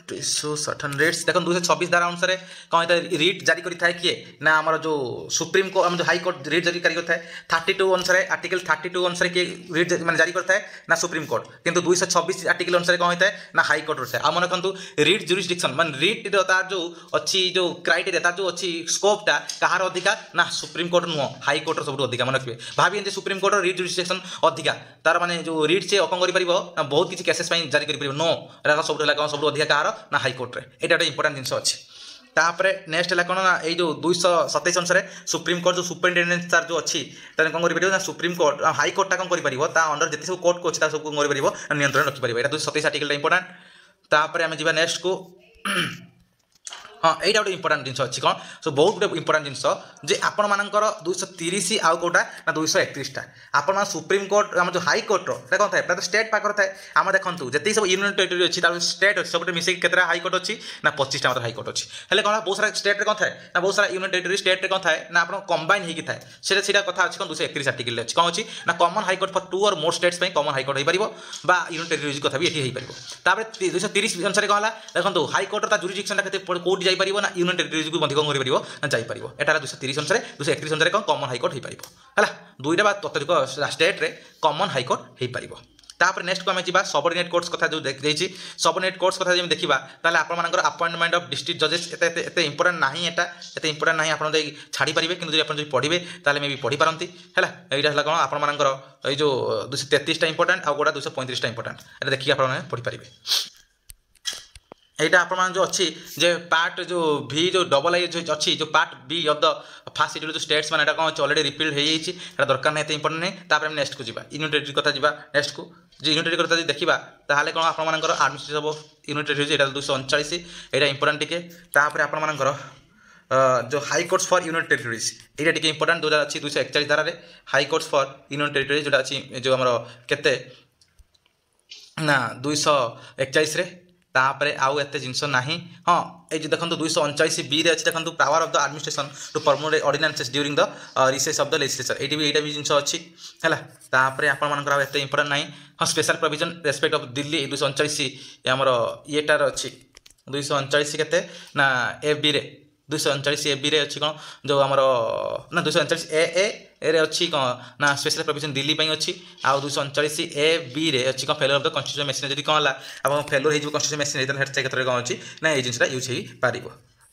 260 रेट्स देखो 226 धारा अनुसार कौन होता है रिट जारी करता है किए ना आम जो सुप्रीम कोर्ट आम जो हाई कोर्ट रिट जारी करता है 32 अनुसार आर्टिकल 32 अनुसार किए रिट मान जारी करता है ना सुप्रीम कोर्ट किंतु 226 आर्टिकल अनुसार कौन होता है ना हाई कोर्ट होता है। मन रखु रिट जुरिस्डिक्शन मान रिट तार जो अच्छी जो क्राइटेरिया तार जो अच्छी स्कोपटा कहार अधिका ना सुप्रीम कोर्ट नुह हाई कोर्ट सब अधिका मन रखिए भावी सुप्रीम कोर्ट रिट जुरिस्डिक्शन अधिका तार माने जो रिट से कौन कर बहुत किसी केसेस जारी कर नो सब सब अधिका कहार ना हाईकोर्ट रे एटा गोटे इंपोर्टेंट जिनस अच्छी। तापर नेक्स्ट है कौन ना ये जो 227 अनुसार सुप्रीम कोर्ट जो सुपरिटेडेन्ट तार जो अच्छी कौन कर सुप्रीम कोर्ट हाईकोर्टा कौन कर अंडर जिते सब कोर्ट को अच्छी सब कौन कर नियंत्रण रखिपर यहाँ 227 आर्टिकल इंपोर्टेंट। तापर आम जा नेक्स्ट को हाँ यहाँ गोटे इंपोर्टेंट जिन अच्छी कौन सो बहुत गुड इंपोर्टेंट जिनस जे आपण मानकर 230 आउ कौटा ना 231टा आपण सुप्रीम कोर्ट आम जो हाई कोर्ट कौन था स्टेट पाखर थाए आम देखूँ जी सब यूनियन टेरिटोरी अच्छी स्टेट अच्छी सब मिसेक के हाई कोर्ट अच्छी ना 25टा मतलब हाई कोर्ट अच्छी हेल्ले कौन बहुत सारा स्टेट कौन थाए ना बहुत सारा यूनियन टेरिटोरी स्टेट कौन थाए ना आप कंबाइन होगी थाए से कथा अच्छी कौन 231 आर्टिकल अच्छी कौन अच्छी ना कमन हाई कोर्ट फॉर 2 और मोर स्टेट्स कमन हाई कोर्ट हो पार यूनियन टेरिटोरी कथा भी ये हो पार। 230 अनुसार कौन है देखो हाई कोर्ट जुरिडिक्शन कौट जापर ना यूनियन टेरिटोरी को कौन कर जापर यहाँ 230 अनुसार 231 अनुसार कौन कमन हाईकोर्ट हो पार है दुईटा अत्यधिक स्टेट रे कमन हाईकोर्ट हो पार। तापर नेक्स्ट को आम जा सबऑर्डिनेट कोर्ट्स कथा जो देखी सबऑर्डिनेट कोर्ट्स कथा जब देखा ताले आपनकर अपॉइंटमेंट ऑफ डिस्ट्रिक्ट जजेस एते इंपोर्टेंट नहीं एते इंपोर्टेंट नहीं आप छाड़ी पारे कि पढ़े ताले मे भी पढ़ी पारती है यहाँ कौन आपनकर जो 233टा इंपोर्टेंट आ गोटा 235टा इंपोर्टेंट ये देखिए आप पढ़ी पारे। यहाँ आप जो अच्छी जे पार्ट जो भी जो डबल आई जो अच्छी जो part B of the first schedule जो स्टेट्स मैंने कौन ऑलरेडी रिपील हो जाए दरकार नहीं इंपोर्टेंट नहीं। तापर नेक्स्ट को जावा यूनियन टेरिटरी कथा जावा नेक्स्ट को जो यूनियन टेरिटरी कथा देखा ताहले कौन आपर आडमिनिस्ट्रेटिव यूनियन टेरिटरी यहाँ 239 यहाँ इंपोर्टेंट टिके। तापर आपर जो high courts for union territories यहाँ टिके इंपोर्टेंट जो अच्छी 241 धारा high courts for union territories जो अच्छी जो आम के ना 241 रे तापर आउ एत जिनस ना हाँ ये देखो 239 बी अच्छी देखो power of the administration to promote ordinances during the recess of the legislature ये भी जिनस अच्छी है। तापर आपर एत इंपोर्टेंट ना हाँ special provision respect of Delhi 239 आमर येटार अच्छी 239 के ना ए बी रे 239 ए बी रे अच्छी कौन जो आमर ना 239 ए रे अच्छी कौन ना स्पेशल प्रोविजन दिल्ली अच्छी आ 239 ए बी रे अच्छी कौन failure of the constitution machine जब कौन है आप फेलर हो कन्स्टिट्यूशन मशीन क्षेत्र में कौन अच्छी ना ये जिनसा यूज हो पार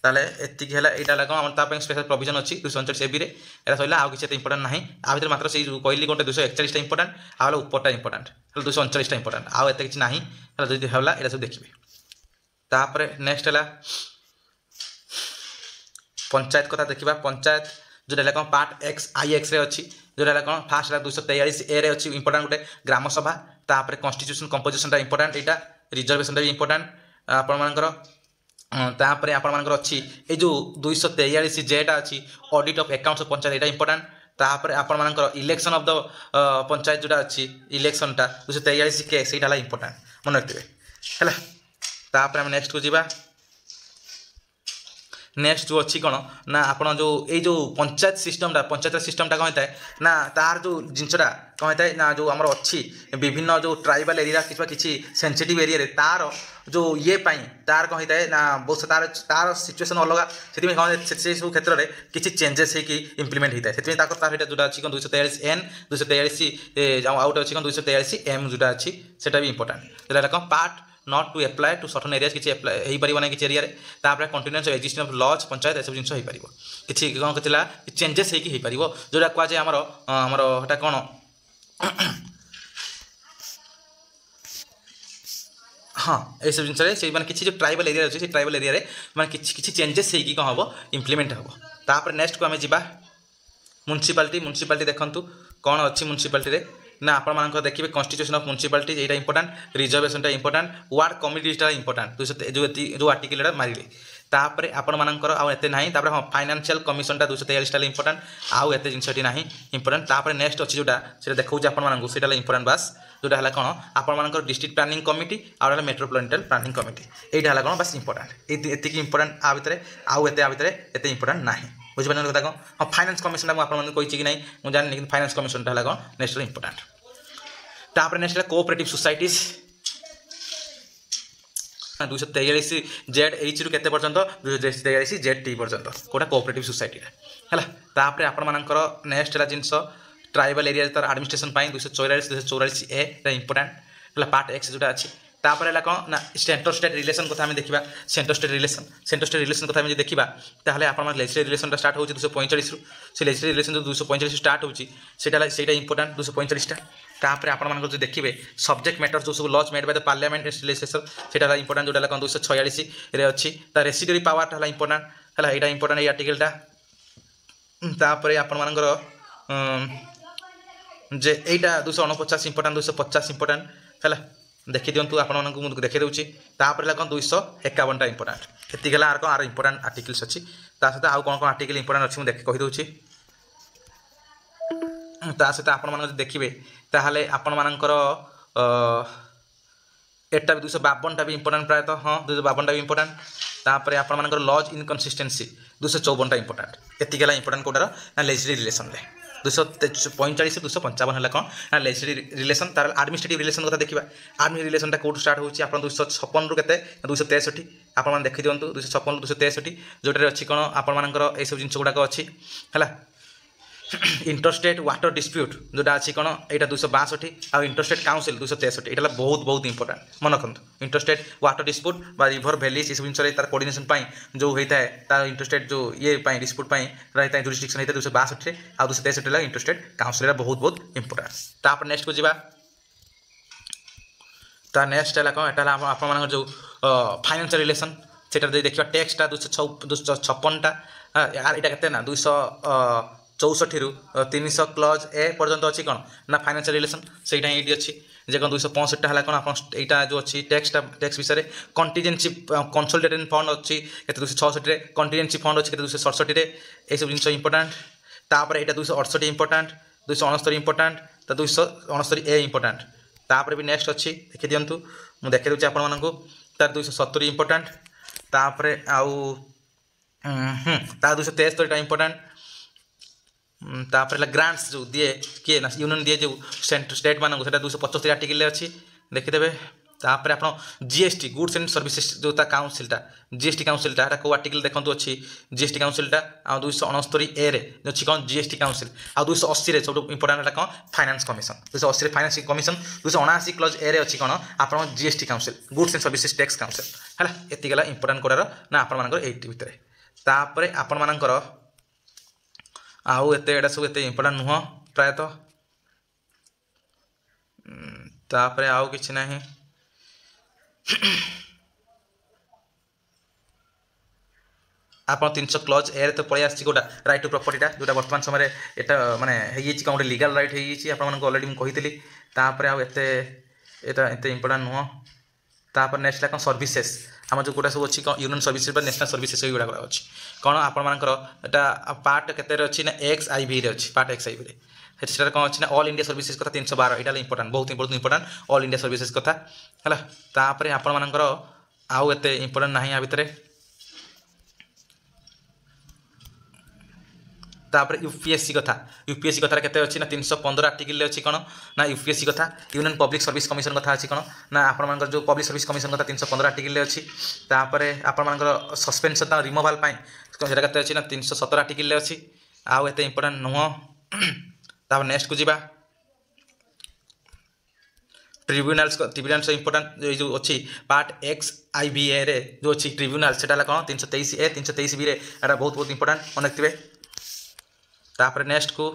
ताले एतिक है यहाँ कौन ताप स्पेशल प्रोविजन अच्छी 239 ए बी रे एरा सर आउ किसी इंपोर्टेंट ना आ भर मात्र से कहली गोटे 241टा इंपोर्टेंट आ उपरटा इंपोर्टेंट 239टा इंपोर्टेंट आउ एत किसी ना जब है सब देखिए। तापर नेक्स्ट है पंचायत कथा देखा पंचायत जोटा कौन पार्ट एक्स आई एक्स रे अच्छी जोटा कौन फास्ट 243 ए रे अच्छी इंपोर्टेंट गोटे ग्राम सभा। तापर कन्स्टिट्यूशन कंपोजिशन इंपोर्टेंट यहाँ रिजर्वेशन भी इंपोर्टेंट आपर तापर आपर अच्छी ये जो 243 जेटा अच्छी audit of accounts of panchayat यहाँ इंपोर्टेंट। तापर आपर इलेक्शन ऑफ द पंचायत जोटा अच्छी इलेक्शनटा 243 के सहीटा इंपोर्टेंट मन रखिए है। तापर आम नेक्स्ट को जीवा नेक्स्ट जो अच्छी कौन ना आप जो पंचायत सिस्टमटा कौन होता है ना तार जो जिनसटा कौन होता है ना जो आम अच्छी विभिन्न जो ट्राइबल एरिया किसी सेंसिटिव एरिया तार जो ये तार कौन होता है ना बहुत तार तार सिचुएसन अलग से कौन से सब क्षेत्र में किसी चेंजेस होगी इम्प्लीमेंट होता है तार जो अच्छी कौन 243 एन 243 आउट अच्छी कौन 243 एम जोटा अच्छी से भी इंपोर्टेंट जोटा कौन part not to apply to certain area किसी अप्लाई हो पार ना किसी एरिया तापर continuous existence of laws panchayat ये सब जिन हो पार किसी कौन कहला चेंजेस हो पार जोटा कहुए आमर आमर हटा कौन हाँ ये सब जिन मैंने किसी जो ट्राइबल एरिया अच्छे ट्राइबल एरिया मैंने किसी चेंजेस होगी कौन हम इम्प्लीमेंट हम। तापर नेक्स्ट को आम जा म्युनिसिपालिटी देखूँ कौन अच्छी म्युनिसिपालिटी ना आप देखिए कन्स्टिट्यूशन ऑफ म्युनिसिपालिटी यहाँ इंपोर्टेंट रिजर्वेशन इंपोर्टेंट वार्ड कमिटीटा इंपोर्टेंट जो आर्टिकल मारे तापर आपर आउ एत ना हाँ फाइनेंशियल कमिशन 243 इंपोर्टेंट आउ एत जिनसटी ना इंपोर्टेंट। तापर नेक्स्ट अच्छी जोटा से देखा आपको इंपोर्टेंट बास जोटा है कौन आपर डिस्ट्रिक्ट प्लानिंग कमिटी आउ मेट्रोपॉलिटन प्लानिंग कमिटी यहाँ है कौन बस इंपोर्टेंट ये इंपोर्टेंट आ भितर आउ एत आ भितर एत इंपोर्टेंट ना बुझिपारे कथा कौन हाँ फाइनेंस कमिशन आपको कही कि नहीं मुझे जानी कि फाइनेंस कमिशन है कौन नेक्स्ट इंपोर्टाट तापर next cooperative societies 243 Z H रु केते पर्यंत 243 जेड टी पर्यंत कोटा कोऑपरेटिव सोसाइटी है तापर आपनकर नेक्स्ट है जिनस ट्राइबल एरिया तार एडमिनिस्ट्रेशन 244 244 ए इंपोर्टाट है पार्ट एक्स जोटा अच्छी तापर है कौन ना सेंटर स्टेट रिलेशन कथा आम देखा सेंटर स्टेट रिलेशन कथा आम देखा ताहले आपन लेजिस्लेटिव रिलेशन स्टार्ट हो 245 रु से लेजिस्लेटिव रिलेशन जो 245 स्टार्ट होटा इंपोर्टाट 245 तापर आपन जो देखिए सब्जेक्ट मैटर जो सब laws made by the parliament legislature सेटा इंपोर्टाट जोटा कौन 246 रे अच्छी ता रेसिडरी पावर है इंपोर्टाट है यहाँ इंपोर्टाट ये आर्टिकलटा तापर आपन जे एटा 249 इंपोर्टाट 250 इंपोर्टाट है देखी दिंतु आपको देखी दूसरी तापर कौन 251 इंपोर्टाट एति आर कौन आर इंपोर्टाट आर्टिकल्स अच्छी सहित आउ कौन कौन आर्टिकल इंपोर्टाट अच्छी मुझे कहीदे सहित आप देखिए ताहले आपण मानकर एटा भी 252 भी इंपोर्टाट प्रायतः हाँ 252 भी इंपोर्टाट तापर आपण मानकर लॉज इनकनसिस्टेंसी 254 इंपोर्टाट एति इंपोर्टाट कोटार ना लेजिस्लेटिव रिलेशन 245 255 है कौन ना लेजिस्लेटिव रिलेशन तार एडमिनिस्ट्रेटिव रिलेशन कथा देखा आर्मी रिलेशन कौट स्टार्ट होती है 256 रु के 263 आप देखी दिंतु 256 263 जोटे अच्छी कौन आपर ये सब जिन गुड़ाक अच्छी है इंटरस्टेट वाटर डिस्प्यूट जोटा अच्छी कौन यहाँ 262 आउ इंटरस्टेट काउंसिल 263 यहाँ बहुत बहुत इंपोर्टाट मन रखु इंटरस्टेट वाटर डिस्प्यूट रिवर भैली ये सब जिन तार कोऑर्डिनेशन जो होता है तार इंटरस्टेट जो ये डिस्प्यूट रही है जुरिस्डिक्शन होता है 262 आउ 263 इंटरस्टेट काउंसिल बहुत बहुत इंपोर्टाट तापर नेक्स्ट को जीवा नेक्स्ट है कौन यहाँ आप जो फाइनेंशियल रिलेशन से देखा टैक्सटा 256 यहाँ के ना 264 रु 300 क्लज ए पर्यंत अच्छी कौन ना फाइनेंशियल रिलेशन से ये अच्छी जे कौन 265 है कौन आप जो अच्छी टैक्स विषय कंटीजेंसी कंसोलिडेटेड फंड अच्छी 266 कंटीजेंसी फंड अच्छी 267 ये सब जिन इंपोर्टाट तापर यहाँ 268 इंपोर्टाट 269 इंपोर्टाट तो 269 ए इंपोर्टाट तापर भी नेक्स्ट अच्छी देखी दिंतु मुझे देखी दूसरी आपको तार 270 इंपोर्टाट तापर आउ 273 इंपोर्टाट तापर ग्रांट्स जो दिए किए ना यूनियन दिए जो स्टेट मानक 275 आर्टिकल अच्छी देखीदे तापर आप जीएसटी गुड्स एंड सर्विसेज जो काउंसिलटा जीएसटी काउंसिलटा को आर्टिकल देखते अच्छी जीएसटी काउंसिलटा आ 269 ए रे अच्छी कौन जीएसटी काउंसिल आ 280 सब इंपोर्टाट कौन finance commission 280 finance commission 279 clause A रे अच्छी कौन आप GST council goods and services tax council है एति गला इंपोर्टाट कोडार ना आपर एटी भितर तापर आपण मानकर आउ एटा सब एत इंपोर्टाट नुह प्रायतः तापर आउ कि ना आप 300 क्लज ए तो पलि आसोटा राइट टू प्रॉपर्टीटा जोटा वर्तमान समय यहाँ मानने कौन गोटे लीगल राइट होती अलरेडी मुझे कही तापर आउ एत इंपोर्टाट नुह तापर नेक्स्ट कौन सर्विसेस आम जो गोटा सब अच्छी यूनियन सर्विसेज नेशनल सर्विसेज गुड़ा अच्छी कौन आपटा पार्ट के अच्छी ना XIV रे अच्छी पार्ट XIV रे कौन अच्छी ना ऑल इंडिया सर्विसेज कथा 312 यहाँ इंपोर्टाट बहुत इंपोर्टाट ऑल इंडिया सर्विसेज कथा है तापर आपर आउ एत इंपोर्टाट ना या भितर तापर यूपीएससी कथा केते अच्छी ना 315 आर्टिकल अच्छी कौन ना यूपीएससी कथा यूनियन पब्लिक सर्विस कमिशन कथा अच्छी कौन ना आपर जो पब्लिक सर्विस कमिशन कथा 315 आर्टिकल अच्छी तापर आपर सस्पेंशन रिमूवाल सेटा केते अच्छी ना 317 आर्टिकल अच्छी आउ एत इंपोर्टाट नुह तापर नेक्स्ट को जीवा ट्रिब्यूनल्स इंपोर्टाट जो अच्छी पार्ट XIV रे जो अच्छी ट्रिब्यूनल सेटा कौन 323 ए 323 बी रे बहुत बहुत इंपोर्टाट मन रखिए तापर नेक्स्ट को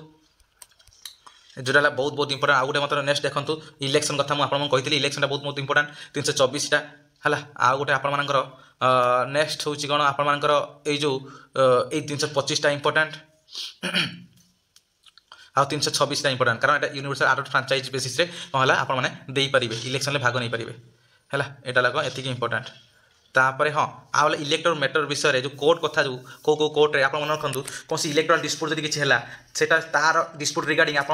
जोटा बहुत बहुत इंपोर्टाट आउ गोटे मतलब नेक्स्ट देखो इलेक्शन कथा मुझे कही इलेक्शन बहुत बहुत इंपोर्टाट 324 है आउ गोटे आपर नेक्स्ट हूँ कौन आपर जो 325 इंपोर्टाट आ 326 इंपोर्टाट कारण यहाँ यूनिवर्सल आर्ट फ्रांचाइज बेसिस कौन है आपने इलेक्शन भाग नहीं पारे है यहाँ एति इंपोर्टाट तापर हाँ आगे इलेक्टोरल मैटर विषय जो कोर्ट कथा जो को कोर्ट आप मन रखु कौन सी इलेक्टोरल डिस्प्यूट जब किसी है सेटा तार डिस्प्यूट रिगार्डिंग आप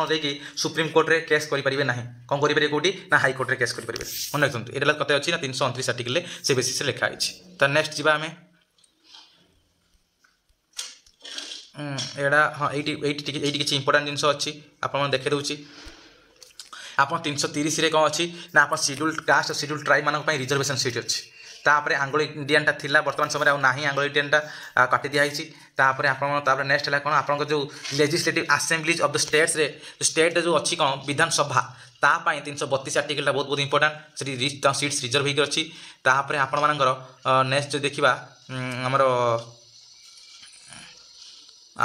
सुप्रीम कोर्ट रे केस करेंगे ना कौन करेंगे कौटी ना हाई कोर्ट रे केस करेंगे मन रखु ये कत अच्छी ना 329 आर्टिकल से बेसिस लिखाई तो नेक्स्ट जी आम एटा हाँ ये किसी इंपोर्टाट जिनस अच्छी आप देखे दूसरी आप 330 कौन अच्छी ना आप शेड्यूल कास्ट शेड्यूल ट्राइब मान रिजर्वेशन सीट अच्छी तापर आंग्लो इंडियनटा थिला बर्तमान समय ना आंग्लो इंडियनटा काटी दिखाई तापर आप नेक्स्ट है कौन आप जो लेजिस्लेटिव आसेम्बलीज ऑफ द स्टेट्स रे स्टेट जो अच्छी कौन विधानसभा तापाई 332 आर्टिकल बहुत बहुत इंपोर्टाट सीट्स रिजर्व होकर अच्छी तापर आपण मानकर नेक्स्ट जो देखा आमर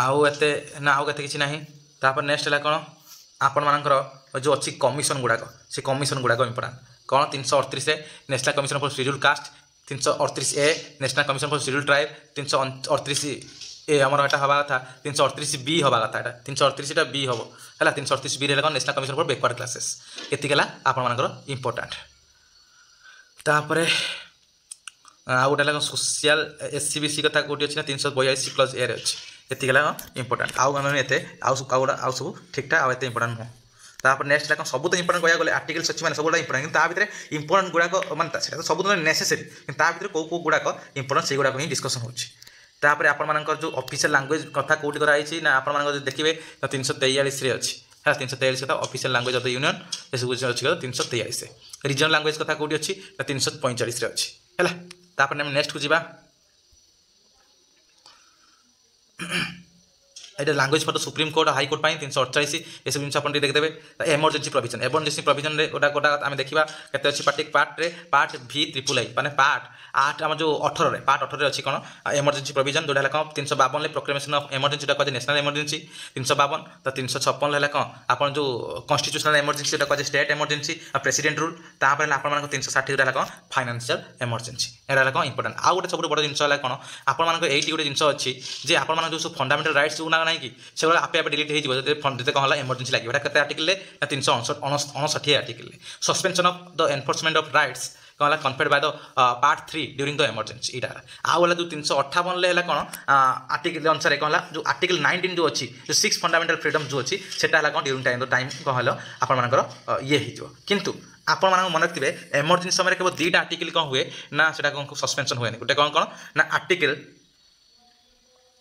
आउ एते ना आउ केते किसी नहीं तापर नेक्स्ट है कौन आपण मानकर जो अच्छी कमिशन गुड़ाक से कमिशन गुड़ाक इंपोर्टाट कौन 338 national commission for schedule caste 338 A national commission for schedule tribe 338 ए आमर एटा हवा कथा 338 बी हवा कथा एटा 338 टा बी हबो हला 338 बी रे कौन national commission for backward classes एतिकला आपण मानकर इंपोर्टाट तापरे आ गोटे सोशल एससीबीसी कथा कोटी अछि ना 382 ए रे अछि एतिकला इंपोर्टाट आउ मैंने एते आउ सब ठीक ठाक आते इंपोर्टाट नुह तापर नेक्स्ट है सब तो इंपोर्टाट कह गले आर्टिकल्स अच्छी मैंने सब इंपोर्टाट कि भितर इंपोर्टाट गुड़ाक मानता सब तो नेसेसरी कि कौ गुड़ाक इंपोर्टाट से गुड़ाक ही डिस्कसन होपर आपर जो ऑफिशियल लैंग्वेज कथा कौटी कराई ना आप देखिए 343 अच्छी है 343 कथा official language of the union ये सब अच्छी 343 रीजनल लैंग्वेज कथा कौटी अच्छी 345 अच्छी है तापर नेक्स्ट को जीवा ये language for the supreme court high court 348 ये सब जिन आप देखिए एमरजेंसी प्रोविजन रे गोटा गोटा आम देखा केते अच्छी पार्ट भी ट्रिपल आई माने पार्ट 8 आम जो 18 पार्ट 18 अच्छी कौन एमरजेंसी प्रोविजन जोटा कौन 352 प्रोक्लेमेशन ऑफ एमरजेंसी कहे नेशनल एमरजेंसी 352 तो 356 है कौन आप जो कॉन्स्टिट्यूशनल एमरजेंसी कहे स्टेट एमरजेंसी प्रेसिडेंट रूल तापर आप 360 कौन फाइनेंशियल एमरजेंसी एरा कौन इंपोर्टेंट आउ गोटे सब बड़ जिन है कौन आप ये गोटे जिन अच्छी जे आप जो सब फंडामेंटल राइट्स जो ना कि से आपे आप डिलीट होते कौन है एमरजेंसी लगे केते article 359 article suspension of the enforcement of rights कौन है conferred by the part 3 during the emergency इटा आउ है जो 358 है कौन आर्टिकल अनुसार कौन है जो आर्टिकल 19 जो अच्छी जो 6 फंडामेंटल फ्रीडम जो अच्छी सेटा है कौन ड्यूरिंग टाइम कौन है आपर ये किंतु आप मन रखिए एमरजेंसी समय केवल 2टा आर्टिकल कौन हुए ना से सस्पेंशन हुए गोटे कौन कौन ना आर्टिकल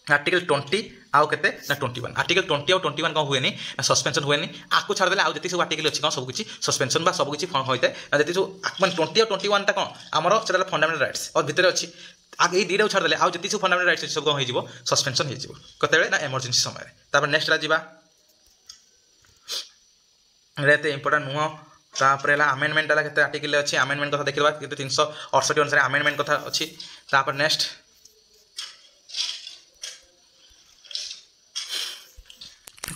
20 आउ के 21 आर्टिकल 20 और 21 कौन हुए ना सस्पेंशन हुए आपको छाड़दे आउ जी सब आर्टिकल अच्छी कौन सब किसी सस्पेंशन सब किसी होता है जी सब मैंने 20 और 21 टा कौन आमर से फंडामेंटल राइट्स और भितर अच्छी आगे ये 2टा छाड़दे आउ जी सब फंडामेंटल राइट्स सब कौन हो सस्पेंशन होते ना एमरजेंसी समय नेक्स्ट जावा इंपोर्टाट नुह तापर आमेंडमेंट है आर्टिकल अच्छी आमेंडमेंट कथा देखा 368 अनुसार आमेंडमेंट कथा अच्छी तापर नेक्स्ट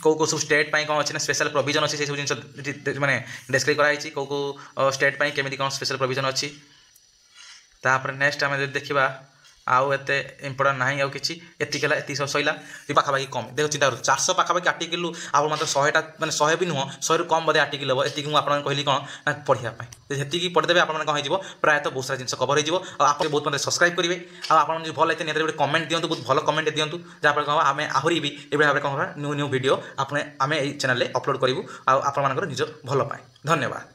कौ सब स्टेट कौन अच्छी ना स्पेशल प्रोविजन अच्छी से सब जिन मैंने डिस्क्राइब कराई कौ स्टेट केमी कौन स्पेशल प्रोविजन अच्छी तापर नेक्स्ट आम देखा आउ एते इंपोर्टाट ना आउ कि एति सब सैला पाखापाखि कम देख चिंता करूँ 400 पाखापाखि आर्टिकल आप मतलब 100टा मैंने 100 भी नुह 100 कम बोधे आर्टिकल हम एति मुझे कहली कौन ना पढ़ाई जी पढ़ीदेवे आप कौन हो प्रायतः बहुत सारा जिन कवर हो आप बहुत मतलब सब्सक्राइब करेंगे आप भल लगते निहत गोटे कमेंट दिंतु बहुत भल कमेंट दिंतु जहाँफल कौन आम आहरी भी ये भाव कौन न्यू न्यू वीडियो आम चैनल अपलोड करूँ आप निज भल पाए धन्यवाद।